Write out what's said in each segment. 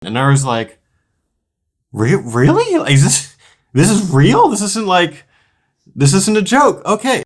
And I was like, really? Like, this is real? This isn't a joke. Okay.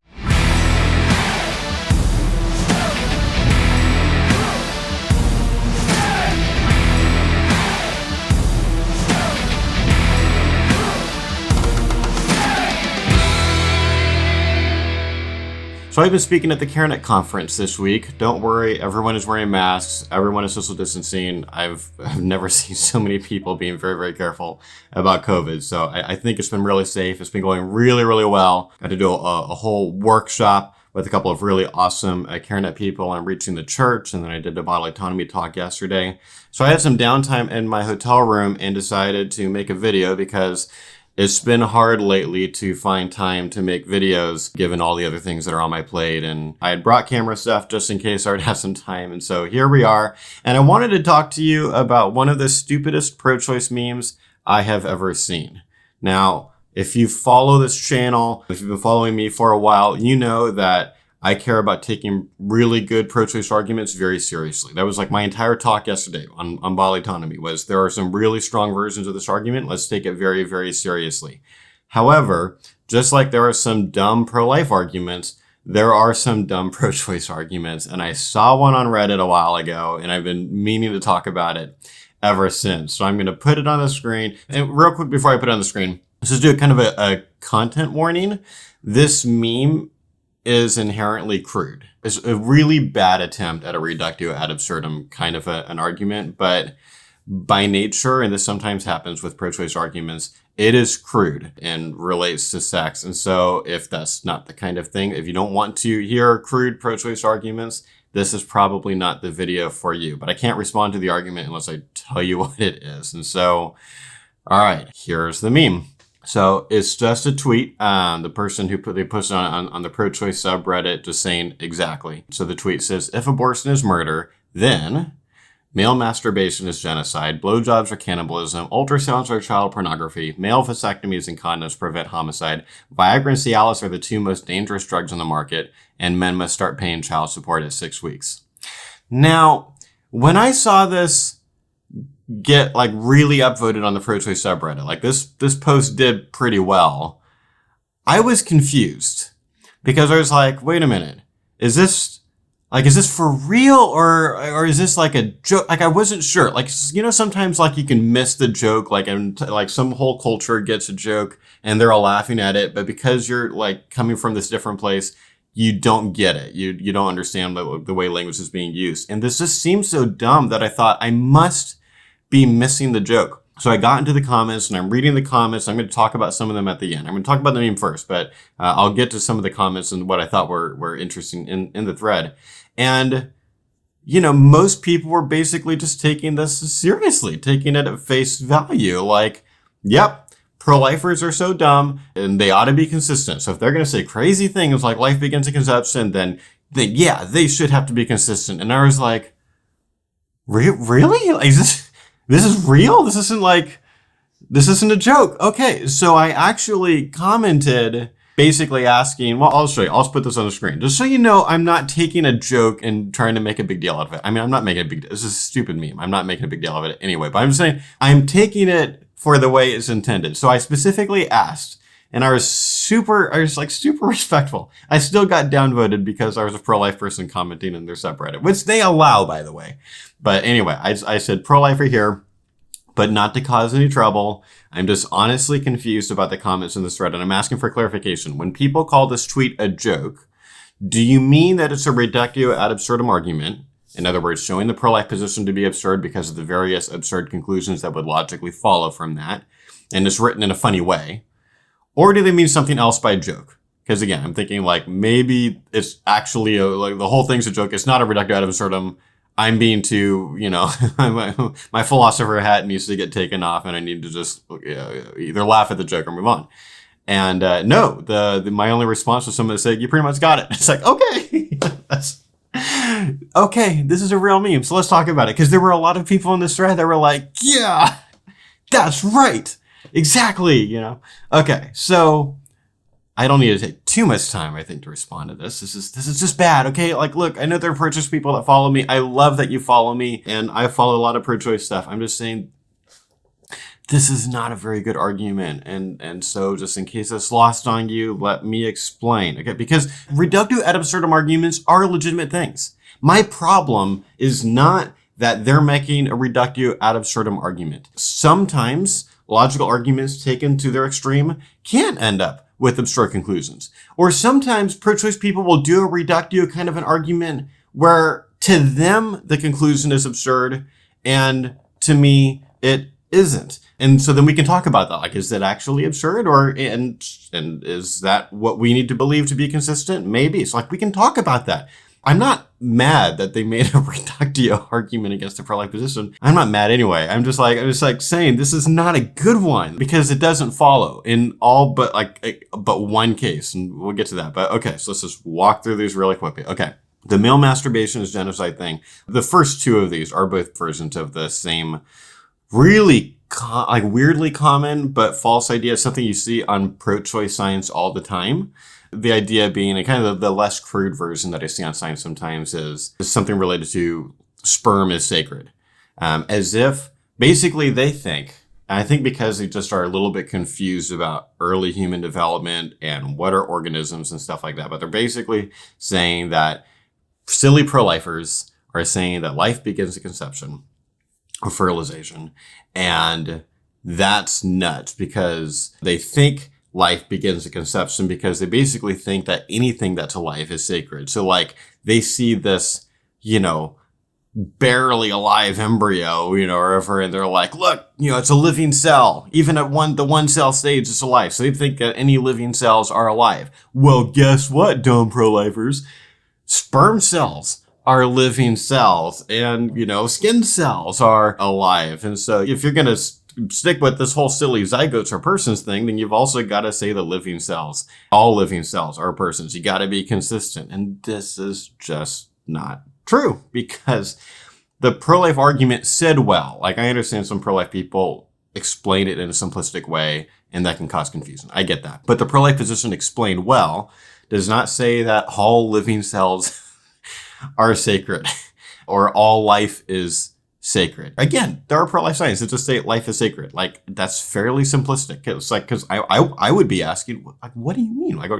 So I've been speaking at the CareNet conference this week. Don't worry, everyone is wearing masks. Everyone is social distancing. I've never seen so many people being very, very careful about COVID. So I think it's been really safe. It's been going really, really well. Got to do a whole workshop with a couple of really awesome CareNet people on reaching the church. And then I did a bodily autonomy talk yesterday. So I had some downtime in my hotel room and decided to make a video because it's been hard lately to find time to make videos given all the other things that are on my plate. And I had brought camera stuff just in case I would have some time. And so here we are. And I wanted to talk to you about one of the stupidest pro-choice memes I have ever seen. Now, if you follow this channel, if you've been following me for a while, you know that I care about taking really good pro-choice arguments very seriously. That was like my entire talk yesterday on bodily autonomy was there are some really strong versions of this argument. Let's take it very, very seriously. However, just like there are some dumb pro-life arguments, there are some dumb pro-choice arguments. And I saw one on Reddit a while ago and I've been meaning to talk about it ever since. So I'm going to put it on the screen. And real quick before I put it on the screen, let's just do a kind of a content warning. This meme is inherently crude. It's a really bad attempt at a reductio ad absurdum kind of an argument, but by nature, and this sometimes happens with pro-choice arguments, it is crude and relates to sex. And so if that's not the kind of thing, if you don't want to hear crude pro-choice arguments, this is probably not the video for you. But I can't respond to the argument unless I tell you what it is. And so, all right, here's the meme. So it's just a tweet. The person they posted on the pro-choice subreddit just saying exactly. So the tweet says, if abortion is murder, then male masturbation is genocide, blowjobs are cannibalism, ultrasounds are child pornography, male vasectomies and condoms prevent homicide, Viagra and Cialis are the two most dangerous drugs on the market, and men must start paying child support at 6 weeks. Now, when I saw this get like really upvoted on the pro-choice subreddit, like this post did pretty well, I was confused because I was like, wait a minute, is this for real or is this like a joke? Like I wasn't sure. Like, you know, sometimes like you can miss the joke, like, and like some whole culture gets a joke and they're all laughing at it, but because you're like coming from this different place, you don't get it. You don't understand the way language is being used. And this just seems so dumb that I thought I must be missing the joke. So I got into the comments and I'm reading the comments. I'm going to talk about some of them at the end. I'm going to talk about the meme first, but I'll get to some of the comments and what I thought were interesting in the thread. And, you know, most people were basically just taking this seriously, taking it at face value. Like, yep, pro-lifers are so dumb and they ought to be consistent. So if they're going to say crazy things like life begins at conception, then yeah, they should have to be consistent. And I was like, really? Like, this is real? This isn't a joke. Okay, so I actually commented basically asking, well, I'll show you. I'll just put this on the screen. Just so you know, I'm not taking a joke and trying to make a big deal out of it. I mean, I'm not making a big deal. This is a stupid meme. I'm not making a big deal out of it anyway. But I'm just saying, I'm taking it for the way it's intended. So I specifically asked, and I was super respectful. I still got downvoted because I was a pro-life person commenting in their subreddit, which they allow, by the way. But anyway, I said pro-lifer here, but not to cause any trouble. I'm just honestly confused about the comments in this thread, and I'm asking for clarification. When people call this tweet a joke, do you mean that it's a reductio ad absurdum argument? In other words, showing the pro-life position to be absurd because of the various absurd conclusions that would logically follow from that, and it's written in a funny way? Or do they mean something else by joke? Because again, I'm thinking like maybe it's actually like the whole thing's a joke. It's not a reductio ad absurdum. I'm being too, you know, my philosopher hat needs to get taken off and I need to just either laugh at the joke or move on. And no, my only response was someone that said, you pretty much got it. It's like, okay, okay, this is a real meme. So let's talk about it. Because there were a lot of people in this thread that were like, yeah, that's right. Exactly, you know. Okay, so I don't need to take too much time, I think, to respond to this. This is just bad, okay? Like, look, I know there are pro-choice people that follow me. I love that you follow me, and I follow a lot of pro-choice stuff. I'm just saying this is not a very good argument. And so just in case it's lost on you, let me explain. Okay, because reductio ad absurdum arguments are legitimate things. My problem is not that they're making a reductio ad absurdum argument. Sometimes logical arguments taken to their extreme can end up with absurd conclusions. Or sometimes pro-choice people will do a reductio kind of an argument where to them the conclusion is absurd and to me it isn't. And so then we can talk about that. Like, is it actually absurd, and is that what we need to believe to be consistent? Maybe. It's like, we can talk about that. I'm not mad that they made a reductio argument against the pro-life position. I'm not mad anyway. I'm just like saying this is not a good one because it doesn't follow in all but one case. And we'll get to that. But okay, so let's just walk through these really quickly. Okay. The male masturbation is genocide thing. The first two of these are both versions of the same really weirdly common but false idea, something you see on pro-choice science all the time. The idea being, and kind of the less crude version that I see on science sometimes is something related to sperm is sacred. As if basically they think, and I think because they just are a little bit confused about early human development and what are organisms and stuff like that, but they're basically saying that silly pro-lifers are saying that life begins at conception or fertilization. And that's nuts because they think life begins at conception because they basically think that anything that's alive is sacred. So like they see this, barely alive embryo, or whatever, and they're like, look, it's a living cell. Even at the one cell stage, it's alive. So they think that any living cells are alive. Well, guess what, dumb pro-lifers? Sperm cells are living cells and, skin cells are alive. And so if you're going to stick with this whole silly zygotes are persons thing, then you've also got to say the living cells. All living cells are persons. You got to be consistent. And this is just not true because the pro-life argument said well. Like, I understand some pro-life people explain it in a simplistic way and that can cause confusion. I get that. But the pro-life position explained well does not say that all living cells are sacred or all life is sacred. Again, there are pro-life science that just say life is sacred. Like, that's fairly simplistic. It's like, because I would be asking, like, what do you mean? Like,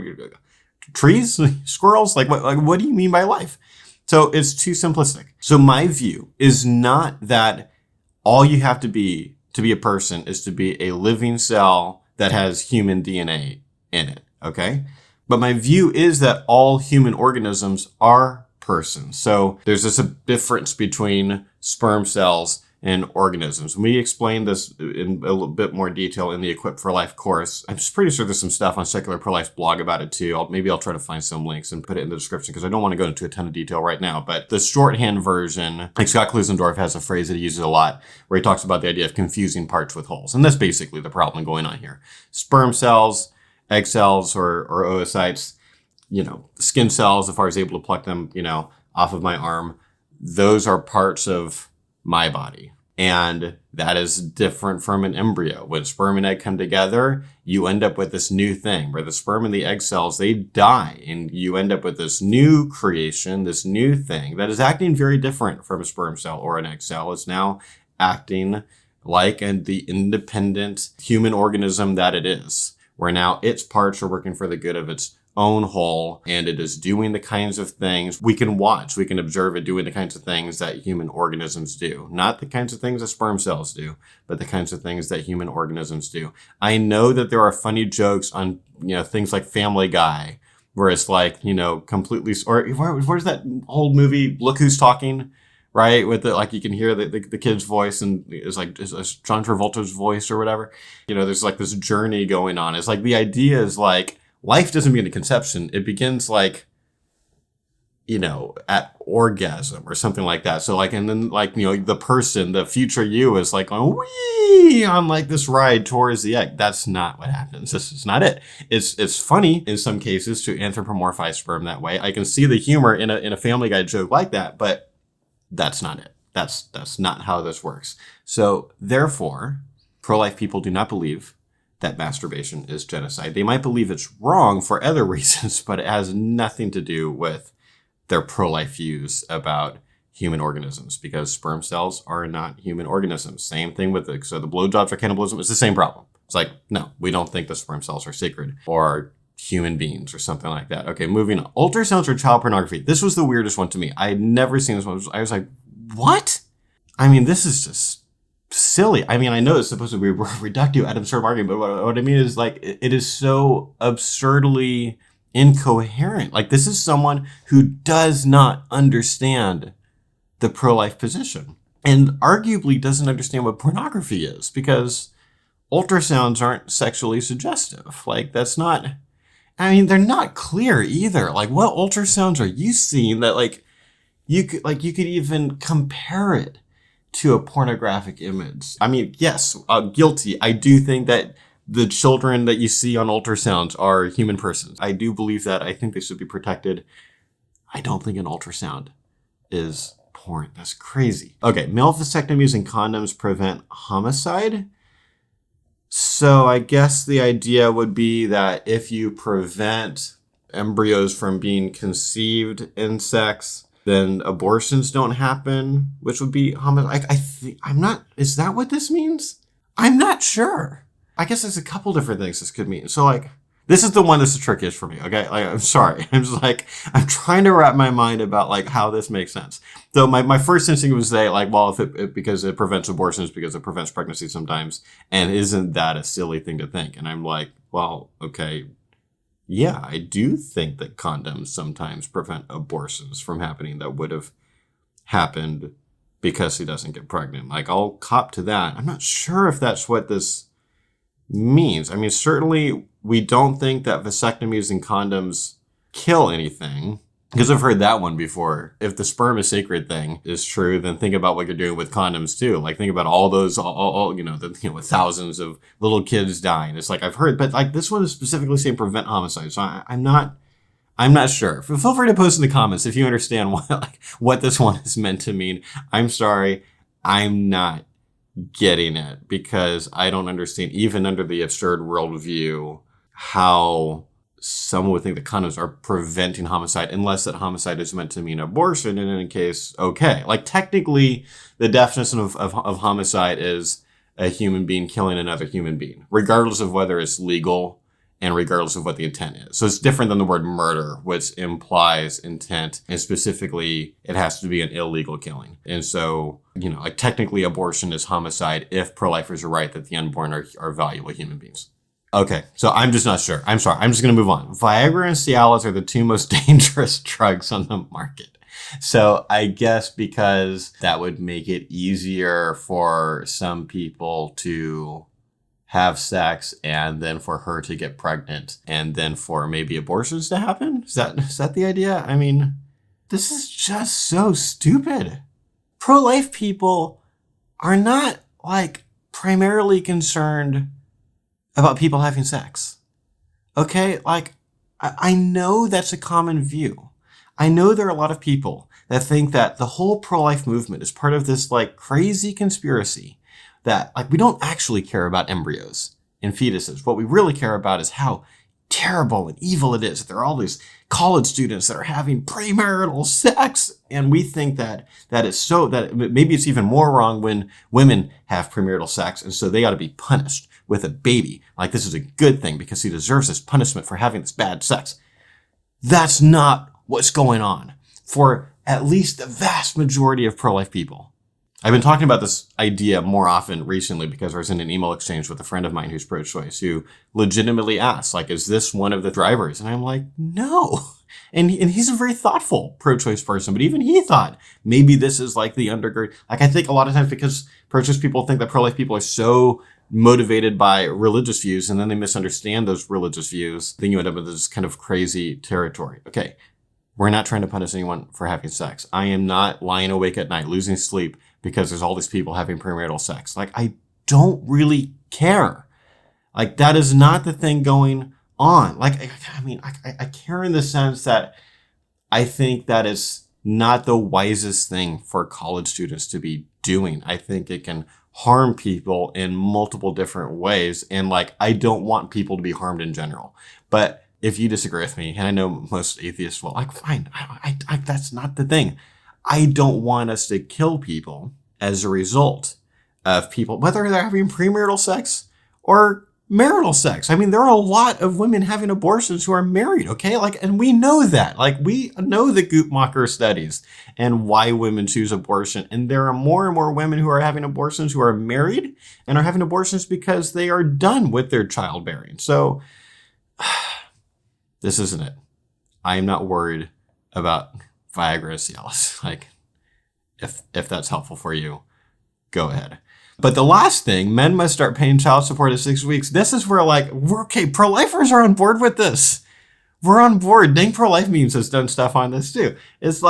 trees, squirrels? Like, what do you mean by life? So it's too simplistic. So my view is not that all you have to be a person is to be a living cell that has human DNA in it. Okay. But my view is that all human organisms are persons. So there's this difference between sperm cells and organisms. We explained this in a little bit more detail in the Equipped for Life course. I'm just pretty sure there's some stuff on Secular Pro-Life's blog about it too. Maybe I'll try to find some links and put it in the description because I don't want to go into a ton of detail right now. But the shorthand version, like Scott Klusendorf has a phrase that he uses a lot where he talks about the idea of confusing parts with wholes. And that's basically the problem going on here. Sperm cells, egg cells, or oocytes, skin cells, if I was able to pluck them, off of my arm, those are parts of my body. And that is different from an embryo. When sperm and egg come together, you end up with this new thing where the sperm and the egg cells, they die and you end up with this new creation, this new thing that is acting very different from a sperm cell or an egg cell. It's now acting like the independent human organism that it is, where now its parts are working for the good of its own whole, and it is doing the kinds of things we can watch, we can observe it doing the kinds of things that human organisms do. Not the kinds of things that sperm cells do, but the kinds of things that human organisms do. I know that there are funny jokes on, things like Family Guy, where it's like, completely, or where's that old movie, Look Who's Talking? Right? With you can hear the kid's voice and it's like it's John Travolta's voice or whatever. There's like this journey going on. It's like the idea is like, life doesn't begin at conception. It begins at orgasm or something like that. So and then the person, the future you is like, wee on this ride towards the egg. That's not what happens. This is not it. It's funny in some cases to anthropomorphize sperm that way. I can see the humor in a Family Guy joke like that, but that's not it. That's not how this works. So therefore, pro-life people do not believe that masturbation is genocide. They might believe it's wrong for other reasons, but it has nothing to do with their pro-life views about human organisms because sperm cells are not human organisms. Same thing with so the blowjobs are cannibalism. It's the same problem. It's like, no, we don't think the sperm cells are sacred or human beings or something like that. Okay, moving on. Ultrasounds or child pornography. This was the weirdest one to me. I had never seen this one. I was like, what? I mean, this is just silly. I mean, I know it's supposed to be reductio ad absurdum argument, but what I mean is like, it is so absurdly incoherent. Like, this is someone who does not understand the pro-life position and arguably doesn't understand what pornography is because ultrasounds aren't sexually suggestive. Like, that's not, I mean, they're not clear either. Like, what ultrasounds are you seeing that you could even compare it to a pornographic image? I mean, yes, guilty. I do think that the children that you see on ultrasounds are human persons. I do believe that. I think they should be protected. I don't think an ultrasound is porn. That's crazy. Okay, male vasectomies and condoms prevent homicide. So I guess the idea would be that if you prevent embryos from being conceived in sex, then abortions don't happen, which would be homicide. Is that what this means? I'm not sure. I guess there's a couple different things this could mean. So like, this is the one that's the trickiest for me, okay? Like, I'm sorry. I'm just like, I'm trying to wrap my mind about like how this makes sense. So my first instinct was say like, well, because it prevents abortions, because it prevents pregnancy sometimes. And isn't that a silly thing to think? And I'm like, well, okay. Yeah, I do think that condoms sometimes prevent abortions from happening that would have happened because he doesn't get pregnant. Like, I'll cop to that. I'm not sure if that's what this means. I mean, certainly we don't think that vasectomies and condoms kill anything, because I've heard that one before. If the sperm is sacred thing is true, then think about what you're doing with condoms too. Like, think about all those, with thousands of little kids dying. It's like, I've heard, but like this one is specifically saying prevent homicide. So I'm not sure. Feel free to post in the comments if you understand what this one is meant to mean. I'm sorry. I'm not getting it because I don't understand, even under the absurd worldview, how someone would think that condoms are preventing homicide unless that homicide is meant to mean abortion. And in any case, okay. Like, technically, the definition of homicide is a human being killing another human being, regardless of whether it's legal and regardless of what the intent is. So it's different than the word murder, which implies intent, and specifically it has to be an illegal killing. And so, like, technically abortion is homicide if pro-lifers are right that the unborn are valuable human beings. Okay, so I'm just not sure. I'm sorry. I'm just going to move on. Viagra and Cialis are the two most dangerous drugs on the market. So I guess because that would make it easier for some people to have sex and then for her to get pregnant and then for maybe abortions to happen? Is that the idea? I mean, this is just so stupid. Pro-life people are not like primarily concerned about people having sex. Okay? Like, I know that's a common view. I know there are a lot of people that think that the whole pro-life movement is part of this like crazy conspiracy that like we don't actually care about embryos and fetuses. What we really care about is how terrible and evil it is that there are all these college students that are having premarital sex. And we think that it's so that maybe it's even more wrong when women have premarital sex. And so they got to be punished with a baby. Like, this is a good thing because he deserves this punishment for having this bad sex. That's not what's going on for at least the vast majority of pro-life people. I've been talking about this idea more often recently because I was in an email exchange with a friend of mine who's pro-choice who legitimately asked, like, is this one of the drivers? And I'm like, no. And he's a very thoughtful pro-choice person, but even he thought maybe this is like the undergird. Like, I think a lot of times because pro-choice people think that pro-life people are so motivated by religious views and then they misunderstand those religious views, then you end up with this kind of crazy territory. Okay, we're not trying to punish anyone for having sex. I am not lying awake at night, losing sleep because there's all these people having premarital sex. Like, I don't really care. Like, that is not the thing going on. Like, I mean, I care in the sense that I think that is not the wisest thing for college students to be doing. I think it can harm people in multiple different ways. And like, I don't want people to be harmed in general. But if you disagree with me, and I know most atheists will, like, fine, I that's not the thing. I don't want us to kill people as a result of people, whether they're having premarital sex or marital sex. I mean, there are a lot of women having abortions who are married, okay? And we know that. We know the Guttmacher studies and why women choose abortion. And there are more and more women who are having abortions who are married and are having abortions because they are done with their childbearing. So this isn't it. I am not worried about Viagra and Cialis. If that's helpful for you, go ahead. But the last thing, men must start paying child support at 6 weeks. This is where okay, pro-lifers are on board with this. We're on board. Dang Pro-Life Memes has done stuff on this too. It's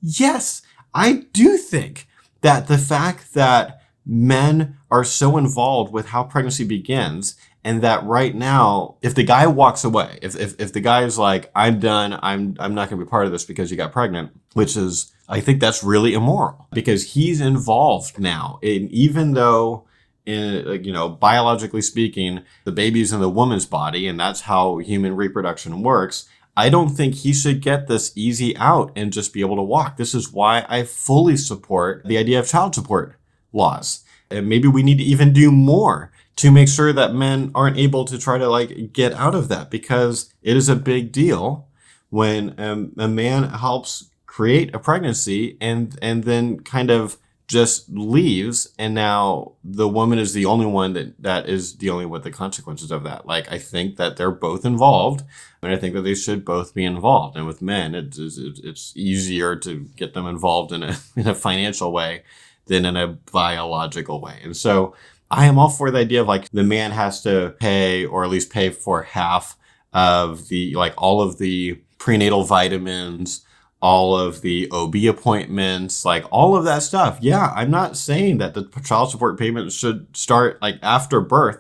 yes, I do think that the fact that men are so involved with how pregnancy begins, and that right now, if the guy walks away, if the guy is I'm done, I'm not going to be part of this because you got pregnant, which is, I think that's really immoral because he's involved now. And even though, biologically speaking, the baby's in the woman's body and that's how human reproduction works, I don't think he should get this easy out and just be able to walk. This is why I fully support the idea of child support laws. And maybe we need to even do more to make sure that men aren't able to try to get out of that, because it is a big deal when a man helps create a pregnancy and then kind of just leaves, and now the woman is the only one that is dealing with the consequences of that. I think that they're both involved, and I think that they should both be involved. And with men, it's easier to get them involved in a financial way than in a biological way. And so I am all for the idea of the man has to pay, or at least pay for half of the, all of the prenatal vitamins, all of the OB appointments, all of that stuff. Yeah, I'm not saying that the child support payments should start after birth.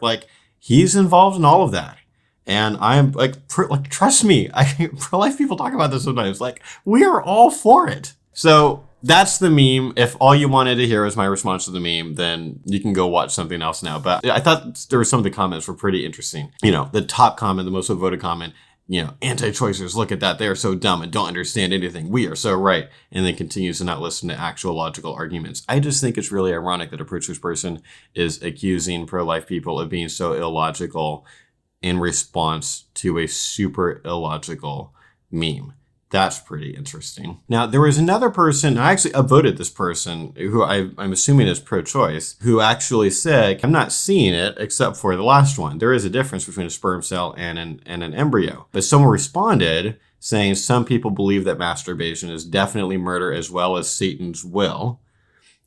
He's involved in all of that. And I'm trust me, pro-life people talk about this sometimes. We are all for it. So that's the meme. If all you wanted to hear was my response to the meme, then you can go watch something else now. But I thought there were some of the comments were pretty interesting. The top comment, the most voted comment, anti-choicers, look at that. They are so dumb and don't understand anything. We are so right. And then continues to not listen to actual logical arguments. I just think it's really ironic that a pro-choice person is accusing pro-life people of being so illogical in response to a super illogical meme. That's pretty interesting. Now, there was another person, I actually upvoted this person, who I'm assuming is pro-choice, who actually said, I'm not seeing it except for the last one. There is a difference between a sperm cell and an embryo. But someone responded saying some people believe that masturbation is definitely murder as well as Satan's will.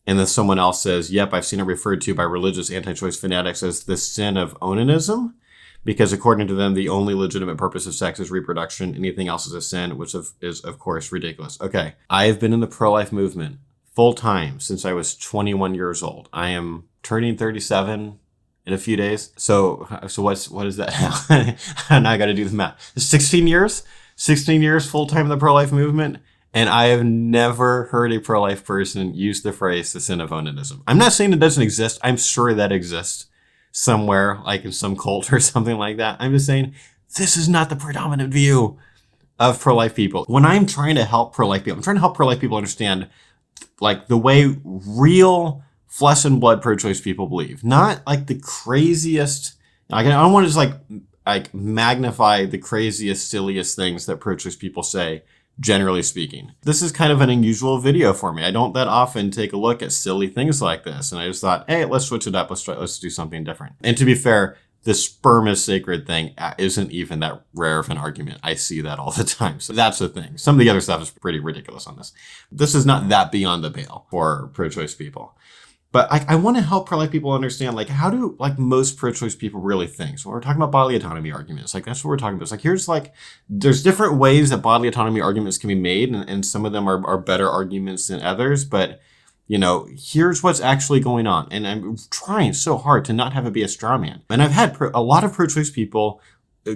And then someone else says, yep, I've seen it referred to by religious anti-choice fanatics as the sin of onanism, because according to them, the only legitimate purpose of sex is reproduction. Anything else is a sin, which is of course ridiculous. Okay, I have been in the pro-life movement full time since I was 21 years old. I am turning 37 in a few days. So what is that now? Now I got to do the math. 16 years full time in the pro-life movement. And I have never heard a pro-life person use the phrase the sin of onanism. I'm not saying it doesn't exist. I'm sure that exists somewhere, in some cult or something like that. I'm just saying this is not the predominant view of pro-life people. When I'm trying to help pro-life people, I'm trying to help pro-life people understand the way real flesh and blood pro-choice people believe, not the craziest. I don't want to just magnify the craziest, silliest things that pro-choice people say. Generally speaking, this is kind of an unusual video for me. I don't that often take a look at silly things like this. And I just thought, hey, let's switch it up. Let's do something different. And to be fair, the sperm is sacred thing isn't even that rare of an argument. I see that all the time. So that's the thing. Some of the other stuff is pretty ridiculous on this. This is not that beyond the pale for pro-choice people. But I want to help pro-life people understand, how do most pro-choice people really think? So when we're talking about bodily autonomy arguments, that's what we're talking about. It's here's there's different ways that bodily autonomy arguments can be made, and some of them are better arguments than others. But here's what's actually going on, and I'm trying so hard to not have it be a straw man. And I've had a lot of pro-choice people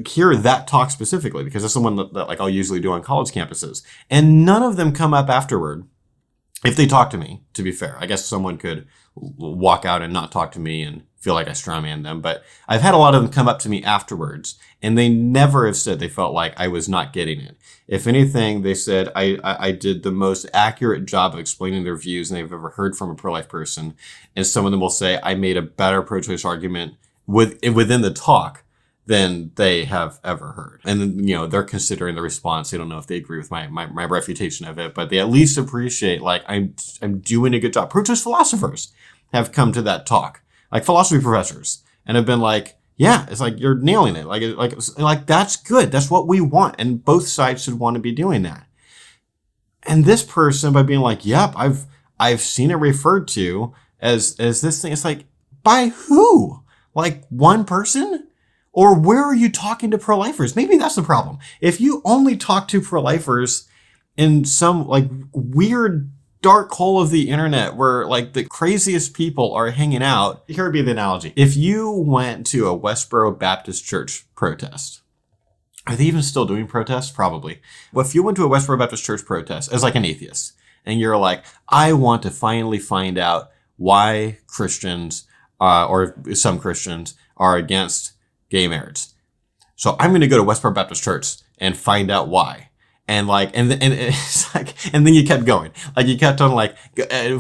hear that talk specifically because that's the one that I'll usually do on college campuses, and none of them come up afterward If they talk to me, to be fair. I guess someone could walk out and not talk to me and feel like I strawman them. But I've had a lot of them come up to me afterwards, and they never have said they felt like I was not getting it. If anything, they said I did the most accurate job of explaining their views than they've ever heard from a pro-life person. And some of them will say I made a better pro-choice argument within the talk than they have ever heard. And then, they're considering the response. They don't know if they agree with my refutation of it, but they at least appreciate, like, I'm doing a good job. Pro-choice philosophers have come to that talk, like philosophy professors, and have been like, yeah, it's like, you're nailing it. Like that's good. That's what we want. And both sides should want to be doing that. And this person, by being like, yep, I've seen it referred to as this thing. It's like, by who? Like one person? Or where are you talking to pro-lifers? Maybe that's the problem. If you only talk to pro-lifers in some like weird dark hole of the internet where like the craziest people are hanging out, here would be the analogy. If you went to a Westboro Baptist Church protest, are they even still doing protests? Probably. Well, if you went to a Westboro Baptist Church protest as like an atheist, and you're like, I want to finally find out why Christians, or some Christians, are against gay marriage. So I'm going to go to Westboro Baptist Church and find out why. And it's like, and then you kept going. Like you kept on like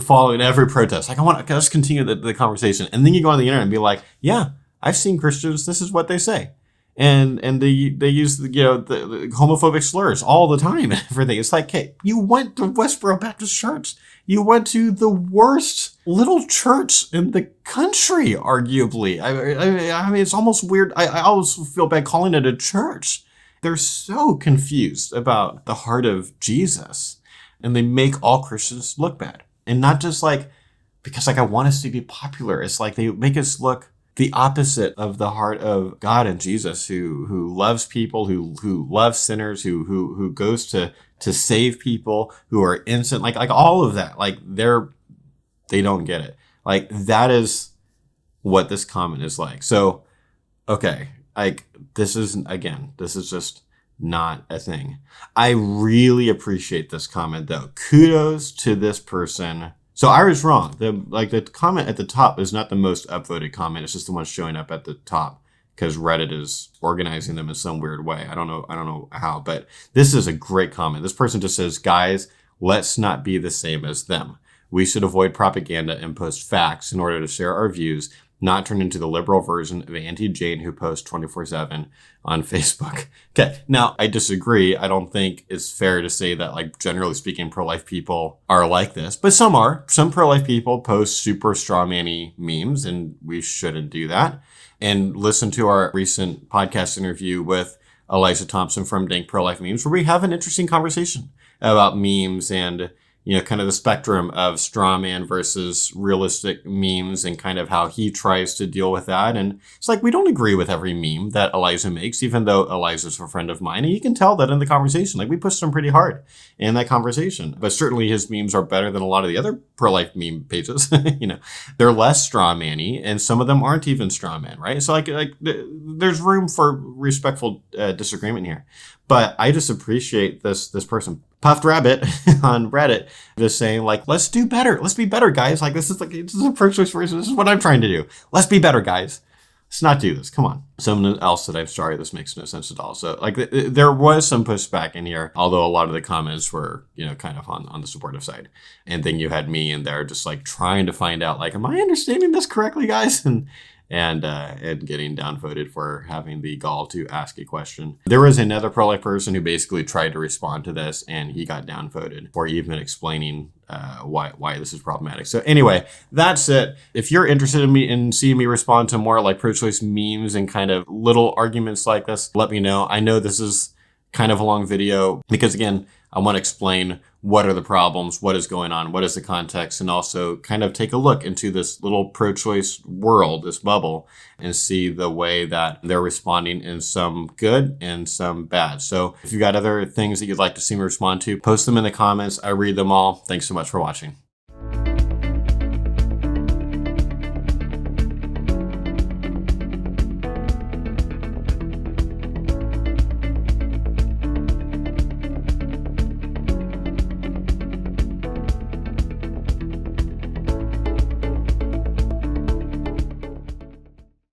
following every protest. Like let's continue the conversation. And then you go on the internet and be like, yeah, I've seen Christians. This is what they say. And they use the homophobic slurs all the time and everything. It's like, hey, you went to Westboro Baptist Church. You went to the worst little church in the country, arguably. I mean, it's almost weird. I always feel bad calling it a church. They're so confused about the heart of Jesus, and they make all Christians look bad. And not just like, because like I want us to be popular. It's like they make us look the opposite of the heart of God and Jesus, who loves people, who loves sinners, who goes to save people who are innocent, like all of that. Like they don't get it. Like that is what this comment is like. So, okay, like this is just not a thing. I really appreciate this comment though. Kudos to this person. So I was wrong. The comment at the top is not the most upvoted comment. It's just the one showing up at the top because Reddit is organizing them in some weird way. I don't know how, but this is a great comment. This person just says, guys, let's not be the same as them. We should avoid propaganda and post facts in order to share our views, not turn into the liberal version of Auntie Jane who posts 24/7 on Facebook. Okay, now I disagree. I don't think it's fair to say that, like, generally speaking, pro-life people are like this, but some are. Some pro-life people post super strawman-y memes, and we shouldn't do that. And listen to our recent podcast interview with Eliza Thompson from Dank Pro-Life Memes, where we have an interesting conversation about memes and, kind of the spectrum of straw man versus realistic memes and kind of how he tries to deal with that. And it's like, we don't agree with every meme that Eliza makes, even though Eliza's a friend of mine. And you can tell that in the conversation. Like, we pushed him pretty hard in that conversation. But certainly his memes are better than a lot of the other pro-life meme pages. They're less straw man-y, and some of them aren't even straw man, right? So like there's room for respectful disagreement here. But I just appreciate this person, Puffed Rabbit on Reddit, just saying, like, let's do better. Let's be better, guys. Like, this is a pro-choice version. This is what I'm trying to do. Let's be better, guys. Let's not do this. Come on. Someone else said, I'm sorry, this makes no sense at all. So, like, there was some pushback in here, although a lot of the comments were, kind of on the supportive side. And then you had me in there just, like, trying to find out, like, am I understanding this correctly, guys? And getting downvoted for having the gall to ask a question. There was another pro-life person who basically tried to respond to this, and he got downvoted for even explaining why this is problematic. So anyway, that's it. If you're interested in seeing me respond to more like pro-choice memes and kind of little arguments like this, let me know. I know this is kind of a long video because, again, I want to explain what are the problems, what is going on, what is the context, and also kind of take a look into this little pro-choice world, this bubble, and see the way that they're responding in some good and some bad. So if you've got other things that you'd like to see me respond to, post them in the comments. I read them all. Thanks so much for watching.